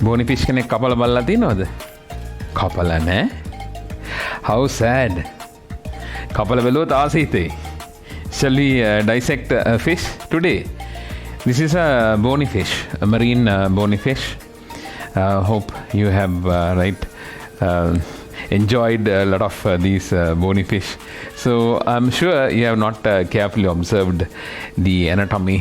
bony fish කෙනෙක් කපලා බලලා තියෙනවද? කපලා නැහැ. How sad. කපලා බැලුවොත් ආසීතේ. Shall we dissect a fish today? This is a bony fish, a marine bony fish. Hope you have enjoyed a lot of these bony fish. So I'm sure you have not carefully observed the anatomy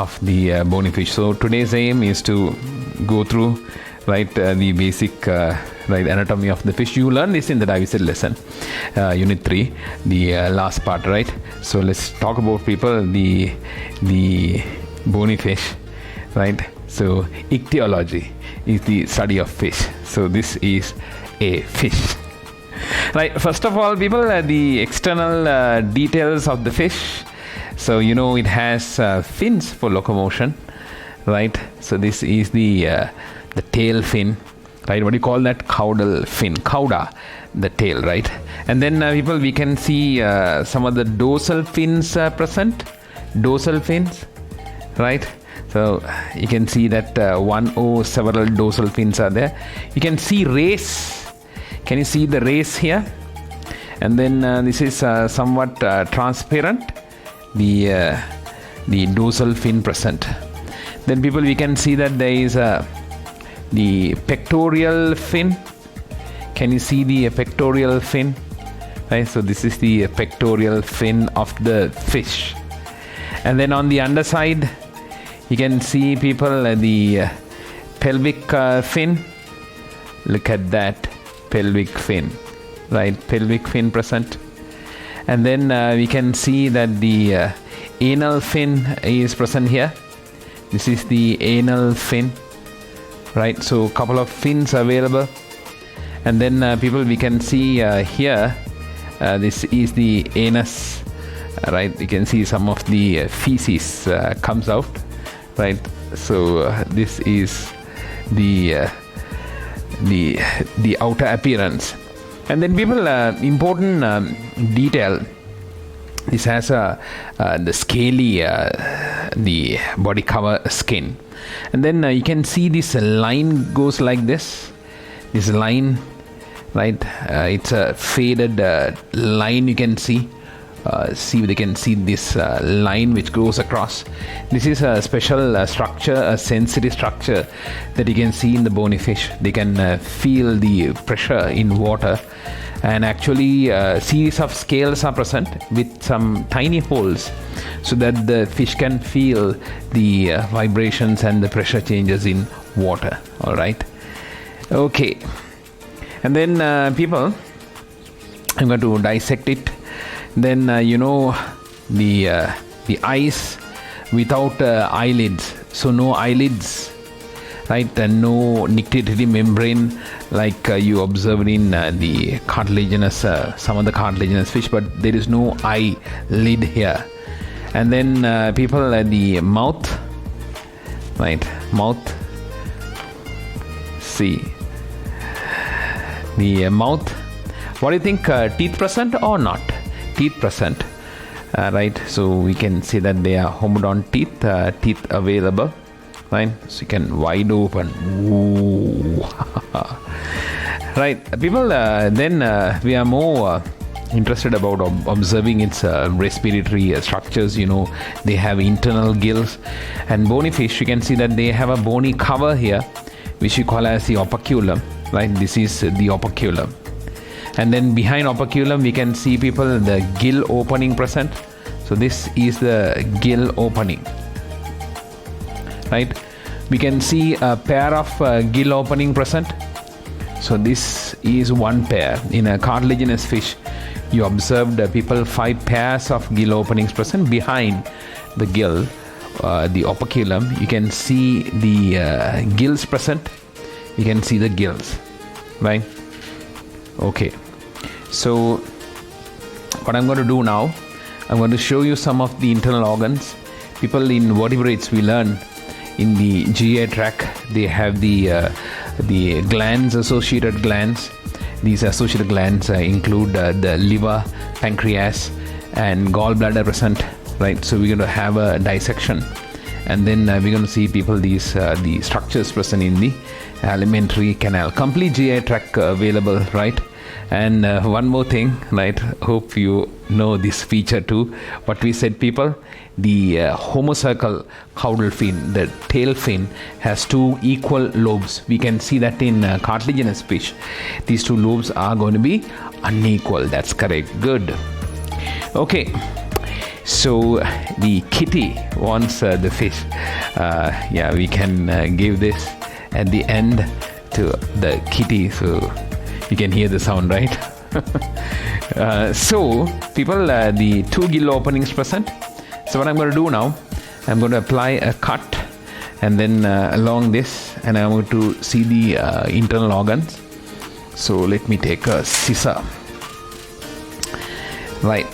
of the bony fish. So today's aim is to go through the basic anatomy of the fish. You learn this in the division lesson, unit 3, the last part, right? So let's talk about people the bony fish, right? So Icthyology is the study of fish. So this is a fish. Right, first of all, people, the external details of the fish. So it has fins for locomotion, right? So this is the tail fin, right? What do you call that? Caudal fin, cauda, the tail, right? And then people, we can see some of the dorsal fins present, dorsal fins, right? So you can see that several dorsal fins are there. You can see rays. Can you see the rays here? And then this is somewhat transparent, the dorsal fin present. Then people, we can see that there is the pectoral fin. Can you see the pectoral fin? Right, so this is the pectoral fin of the fish. And then on the underside, you can see people the pelvic fin. Look at that pelvic fin, right? Pelvic fin present. And then we can see that the anal fin is present here. This is the anal fin, right? So a couple of fins available. And then people, we can see here, this is the anus, right? You can see some of the feces comes out, right? So this is the outer appearance. And then people, important detail, this has the scaly the body cover skin. And then you can see this line goes like this line, right? It's a faded line. You can see they can see this line which goes across. This is a special structure, a sensitive structure that you can see in the bony fish. They can feel the pressure in water, and actually series of scales are present with some tiny holes so that the fish can feel the vibrations and the pressure changes in water. All right, okay. And then people, I'm going to dissect it. Then the eyes without eyelids, so no eyelids, right? And no nictitating membrane like you observed in the cartilaginous, some of the cartilaginous fish, but there is no eyelid here. And then people, the mouth, right? Mouth, see the mouth. What do you think? Teeth present or not? Teeth present, right? So we can say that they are homodont teeth available, right? So you can wide open. Ooh. Right, people, then we are more interested about observing its respiratory structures. They have internal gills, and bony fish, you can see that they have a bony cover here, which we call as the operculum, right? This is the operculum. And then behind operculum, we can see people the gill opening present. So this is the gill opening, right? We can see a pair of gill opening present. So this is one pair. In a cartilaginous fish, you observed people 5 pairs of gill openings present. Behind the gill, the operculum, you can see the gills present. You can see the gills, right? Okay, so what I'm going to do now, I'm going to show you some of the internal organs. People, in vertebrates, we learn in the GI tract, they have the glands, associated glands. These associated glands include the liver, pancreas, and gallbladder present, right? So we're going to have a dissection, and then we're going to see people the structures present in the alimentary canal, complete GI tract available, right? And one more thing, right? Hope you know this feature too. What we said, people, the homocercal caudal fin, the tail fin, has two equal lobes. We can see that in cartilaginous fish. These two lobes are going to be unequal. That's correct. Good. Okay. So the kitty wants the fish. Yeah, we can give this at the end to the kitty. So you can hear the sound, right? So people, the two gill openings present. So what I'm going to do now, I'm going to apply a cut and then along this, and I'm going to see the internal organs. So let me take a scissor. Right.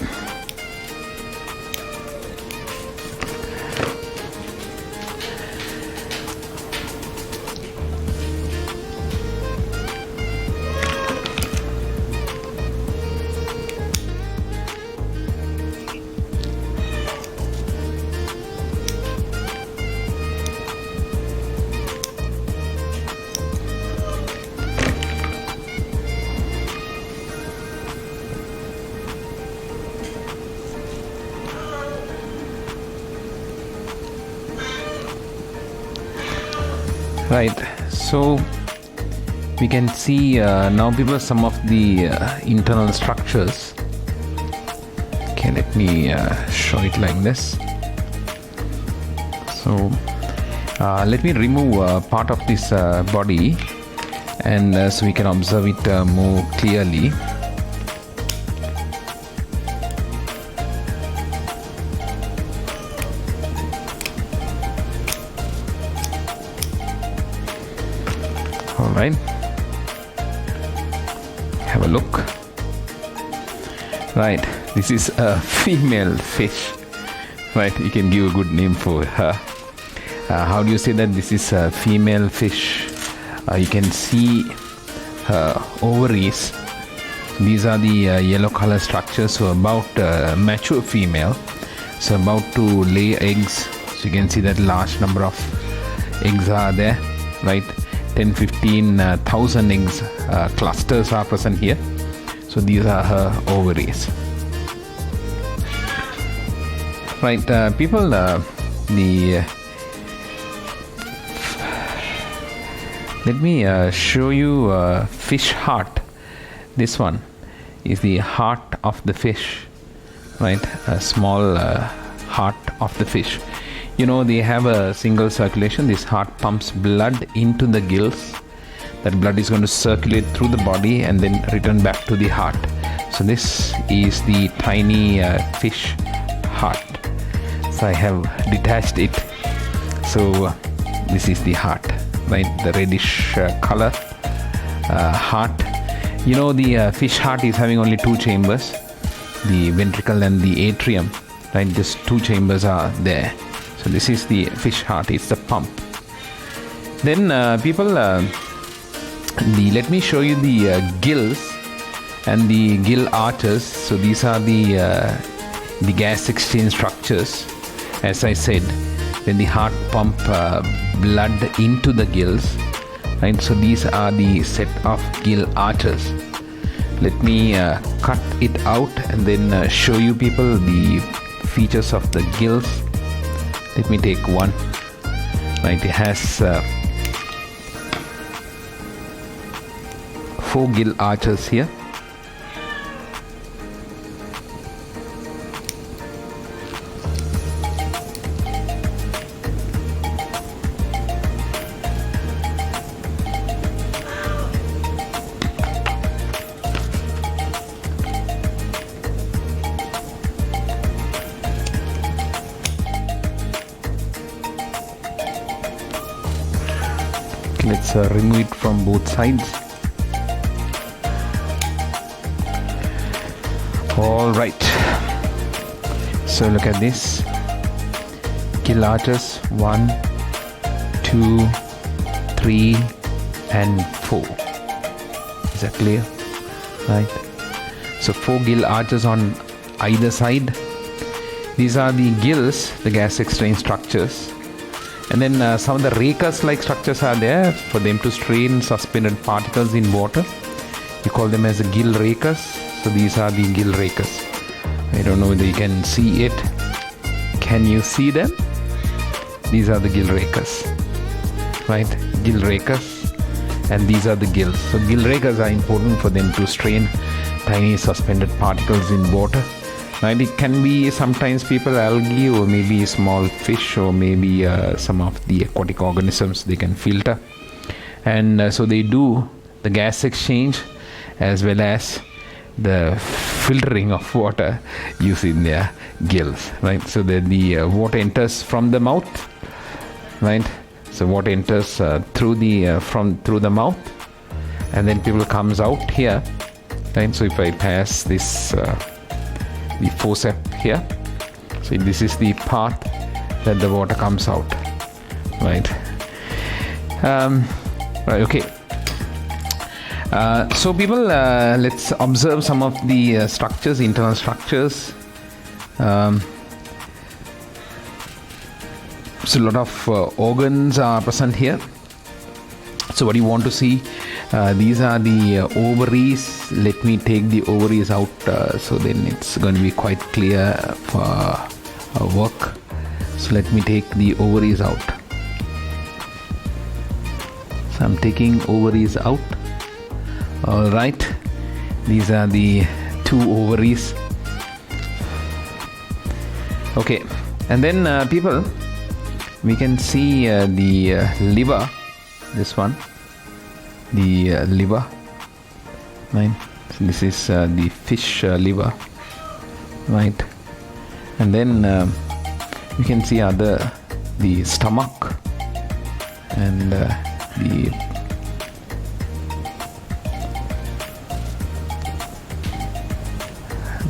Right, so we can see now people some of the internal structures. Okay, let me show it like this. So let me remove part of this body, and so we can observe it more clearly. All right, have a look. Right, this is a female fish. Right, you can give a good name for her. How do you say that this is a female fish? You can see her ovaries. These are the yellow color structures. So about mature female, so about to lay eggs. So you can see that large number of eggs are there, right? 10-15,000 eggs clusters are present here. So these are her ovaries. Right, people, let me show you fish heart. This one is the heart of the fish, right? A small heart of the fish. You know, they have a single circulation. This heart pumps blood into the gills. That blood is going to circulate through the body and then return back to the heart. So this is the tiny fish heart. So I have detached it. So this is the heart, right? The reddish color heart. You know, the fish heart is having only two chambers, the ventricle and the atrium, right? Just two chambers are there. So this is the fish heart, it's the pump. Then people, let me show you the gills and the gill arches. So these are the gas exchange structures. As I said, when the heart pump blood into the gills, right? So these are the set of gill arches. Let me cut it out and then show you people the features of the gills. Let me take one. Right, it has 4 gill arches here. Let's remove it from both sides. All right, so look at this. Gill arches 1, 2, 3 and 4. Is that clear? Right, so 4 gill arches on either side. These are the gills, the gas exchange structures. And then some of the rakers like structures are there for them to strain suspended particles in water. You call them as the gill rakers. So these are the gill rakers. I don't know whether you can see it. Can you see them? These are the gill rakers, right? Gill rakers, and these are the gills. So gill rakers are important for them to strain tiny suspended particles in water. Right? It can be sometimes people algae or maybe small fish or maybe some of the aquatic organisms they can filter, and so they do the gas exchange as well as the filtering of water using their gills, right? So the water enters from the mouth, right? So water enters through the mouth, and then people comes out here, right? So if I pass this the forceps here, so this is the path that the water comes out, right? Right, okay. So people, let's observe some of the structures, internal structures. So a lot of organs are present here. So what you want to see, these are the ovaries. Let me take the ovaries out, so then it's going to be quite clear for our work. So let me take the ovaries out. So I'm taking ovaries out. All right, these are the 2 ovaries. Okay, and then people, we can see the liver. This one, the liver, right? So this is the fish liver, right? And then you can see the stomach and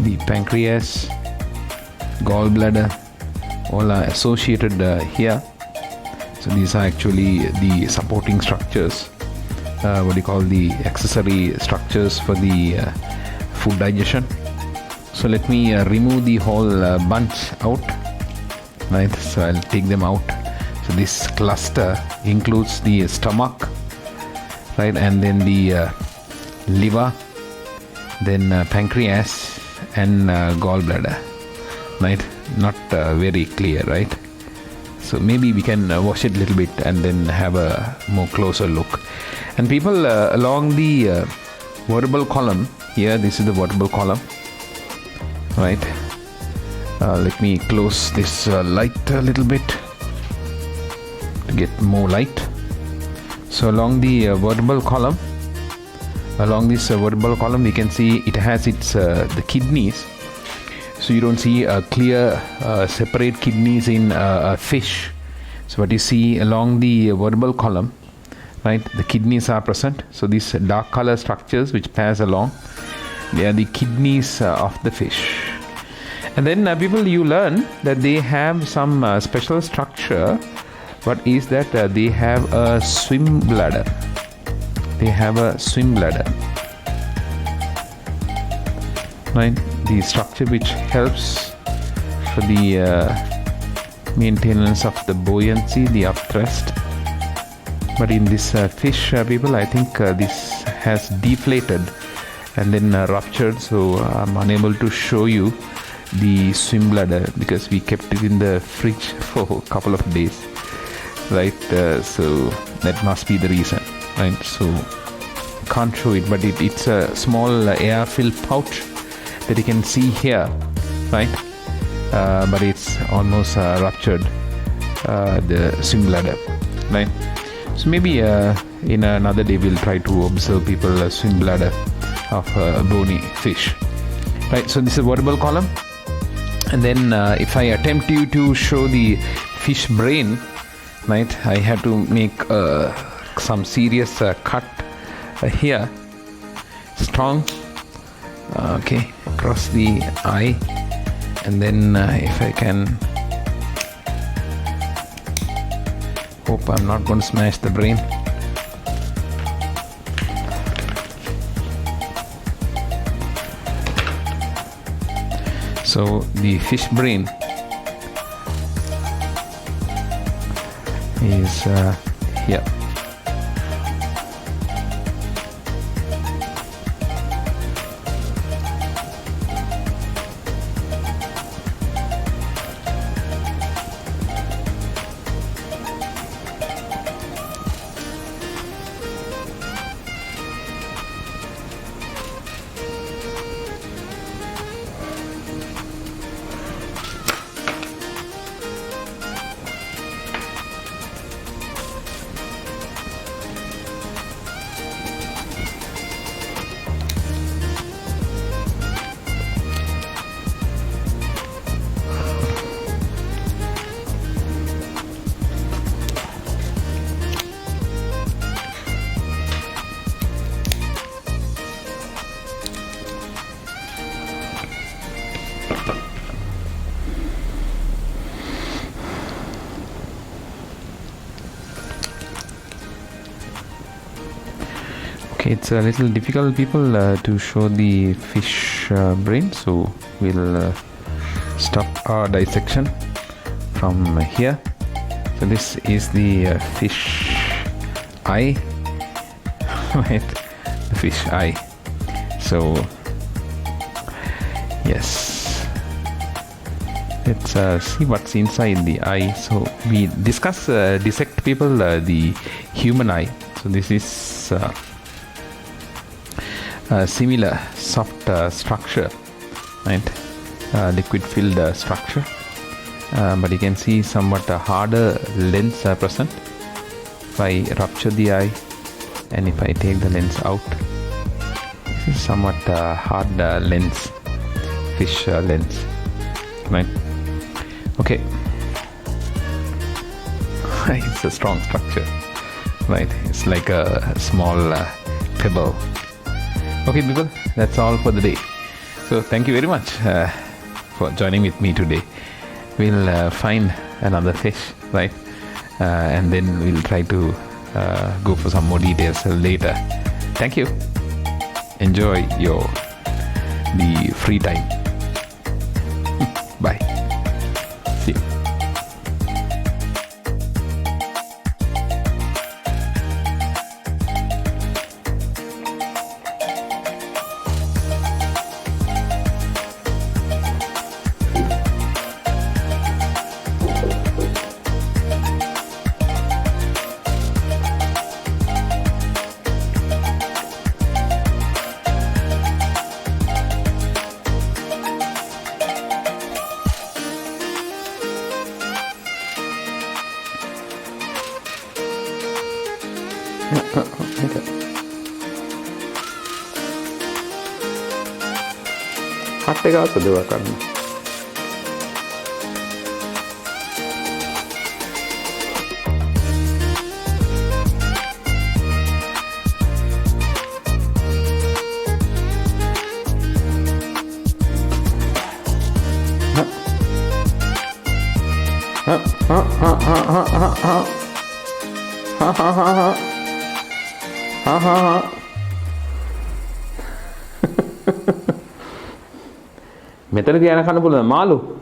the pancreas, gallbladder, all are associated here. So these are actually the supporting structures, what you call the accessory structures for the food digestion. So let me remove the whole bunch out, right? So I'll take them out. So this cluster includes the stomach, right? And then the liver, then pancreas and gallbladder, right? Not very clear, right? So maybe we can wash it a little bit and then have a more closer look. And people, along the vertebral column here, this is the vertebral column, right? Let me close this light a little bit to get more light. So along the vertebral column, we can see it has its the kidneys. So you don't see a clear separate kidneys in a fish. So what you see along the vertebral column, right, the kidneys are present. So these dark color structures which pass along, they are the kidneys of the fish. And then people, you learn that they have some special structure. What is that? They have a swim bladder. They have a swim bladder, right? The structure which helps for the maintenance of the buoyancy, the upthrust. But in this fish, people, I think this has deflated and then ruptured, so I'm unable to show you the swim bladder because we kept it in the fridge for a couple of days, right? So that must be the reason, right? So can't show it, but it's a small air-filled pouch that you can see here, right? But it's almost ruptured, the swim bladder, right? So maybe in another day we'll try to observe people swim bladder of a bony fish, right? So this is vertebral column, and then if I attempt to show the fish brain, right, I have to make some serious cut here, strong, okay, across the eye, and then if I can, hope I'm not going to smash the brain. So the fish brain is here. Okay, it's a little difficult, people, to show the fish brain, so we'll stop our dissection from here. So this is the fish eye, right? The fish eye. So yes, let's see what's inside the eye. So we dissect, people, the human eye. So this is similar soft structure, right? Liquid filled structure, but you can see somewhat harder lens present. If I rupture the eye and if I take the lens out, this is somewhat hard lens, fish lens, right? Okay. It's a strong structure, right? It's like a small pebble. Okay, people, that's all for the day. So thank you very much for joining with me today. We'll find another fish, right? And then we'll try to go for some more details later. Thank you. Enjoy the free time. Bye. See you. Hut එක අසදවා කරන්න. මෙතන තියන කන්න පුළුවන් මාළු.